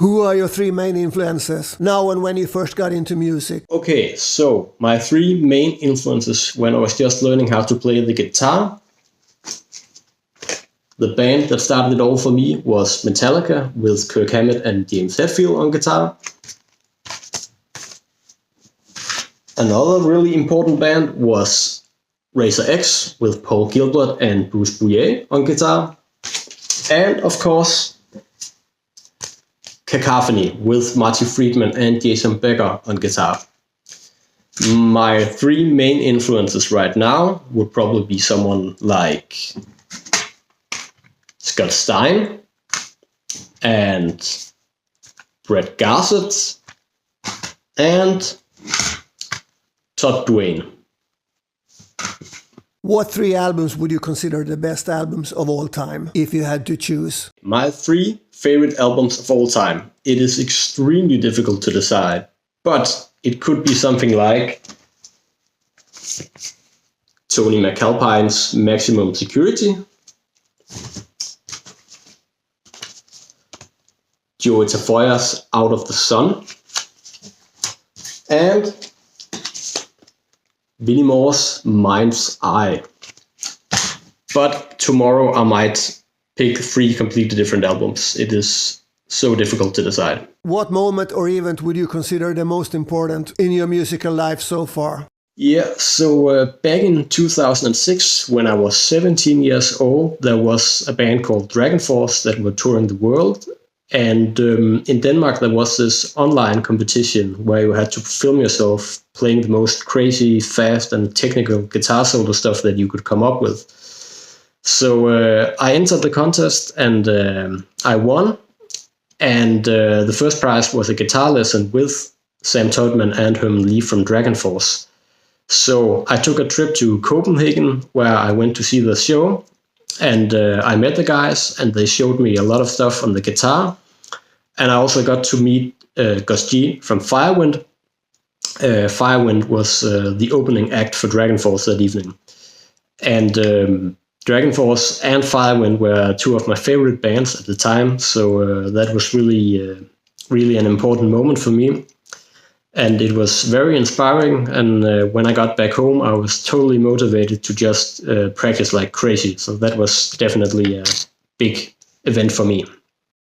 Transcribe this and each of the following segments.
Who are your three main influences now and when you first got into music? Okay, so my three main influences when I was just learning how to play the guitar. The band that started it all for me was Metallica with Kirk Hammett and James Hetfield on guitar. Another really important band was Razor X with Paul Gilbert and Bruce Bouillet on guitar. And of course, Cacophony with Marty Friedman and Jason Becker on guitar. My three main influences right now would probably be someone like Scott Stein and Brett Garsett and Todd Duane. What three albums would you consider the best albums of all time, if you had to choose? My three favorite albums of all time. It is extremely difficult to decide, but it could be something like Tony McAlpine's Maximum Security, Joey Tafoya's Out of the Sun, and Vinnie Moore's Mind's Eye. But tomorrow I might pick three completely different albums. It is so difficult to decide. What moment or event would you consider the most important in your musical life so far? Yeah, so back in 2006, when I was 17 years old, there was a band called Dragon Force that were touring the world. And in Denmark, there was this online competition where you had to film yourself playing the most crazy, fast, and technical guitar solo stuff that you could come up with. So I entered the contest and I won. And the first prize was a guitar lesson with Sam Todman and Herman Lee from Dragon Force. So I took a trip to Copenhagen where I went to see the show. And I met the guys and they showed me a lot of stuff on the guitar. And I also got to meet Gus G from Firewind. Firewind was the opening act for Dragon Force that evening. And Dragon Force and Firewind were two of my favorite bands at the time. So that was really an important moment for me. And it was very inspiring. And when I got back home, I was totally motivated to just practice like crazy. So that was definitely a big event for me.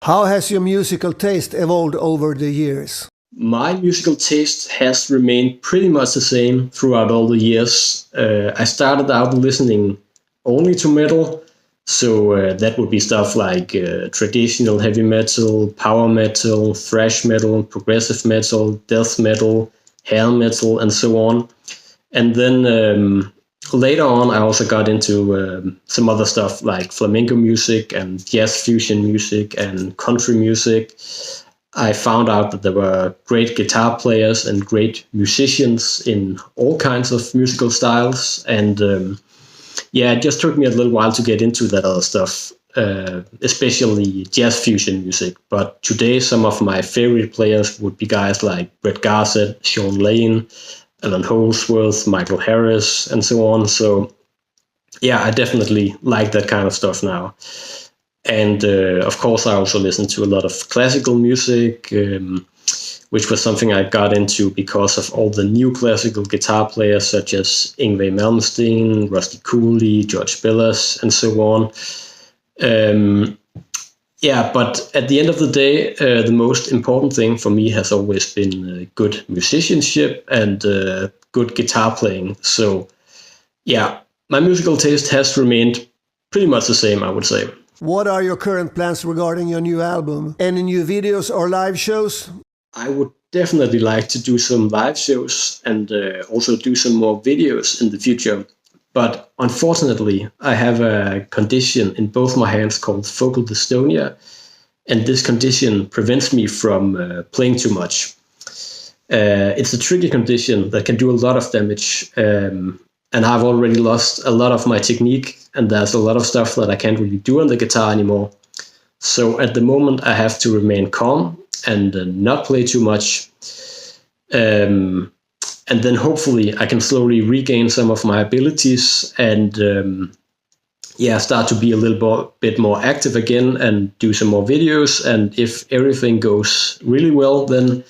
How has your musical taste evolved over the years? My musical taste has remained pretty much the same throughout all the years. I started out listening only to metal. So that would be stuff like traditional heavy metal, power metal, thrash metal, progressive metal, death metal, hair metal, and so on. And then later on, I also got into some other stuff like flamenco music and jazz fusion music and country music. I found out that there were great guitar players and great musicians in all kinds of musical styles. And it just took me a little while to get into that other stuff, especially jazz fusion music. But today, some of my favorite players would be guys like Brett Garsett, Sean Lane, Alan Holdsworth, Michael Harris, and so on. So, I definitely like that kind of stuff now. And of course, I also listen to a lot of classical music, which was something I got into because of all the neoclassical guitar players such as Yngwie Malmsteen, Rusty Cooley, George Bellas, and so on. But at the end of the day, the most important thing for me has always been good musicianship and good guitar playing. So, my musical taste has remained pretty much the same, I would say. What are your current plans regarding your new album? Any new videos or live shows? I would definitely like to do some live shows and also do some more videos in the future. But unfortunately, I have a condition in both my hands called focal dystonia. And this condition prevents me from playing too much. It's a tricky condition that can do a lot of damage. And I've already lost a lot of my technique. And there's a lot of stuff that I can't really do on the guitar anymore. So at the moment, I have to remain calm and not play too much. And then hopefully I can slowly regain some of my abilities and start to be a little bit more active again and do some more videos. And if everything goes really well, then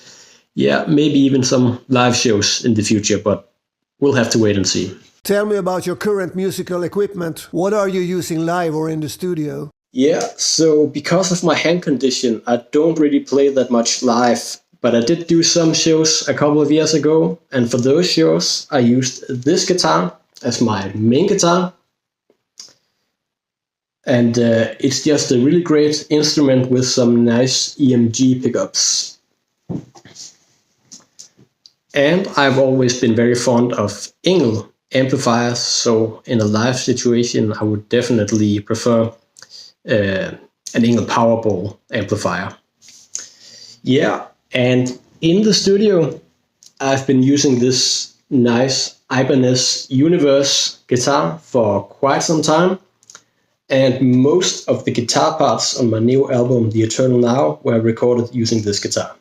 maybe even some live shows in the future, but we'll have to wait and see. Tell me about your current musical equipment. What are you using live or in the studio? Yeah, so because of my hand condition, I don't really play that much live, but I did do some shows a couple of years ago. And for those shows, I used this guitar as my main guitar. And it's just a really great instrument with some nice EMG pickups. And I've always been very fond of Engel amplifiers, so in a live situation, I would definitely prefer an Engel Powerball amplifier. Yeah, and in the studio, I've been using this nice Ibanez Universe guitar for quite some time. And most of the guitar parts on my new album, The Eternal Now, were recorded using this guitar.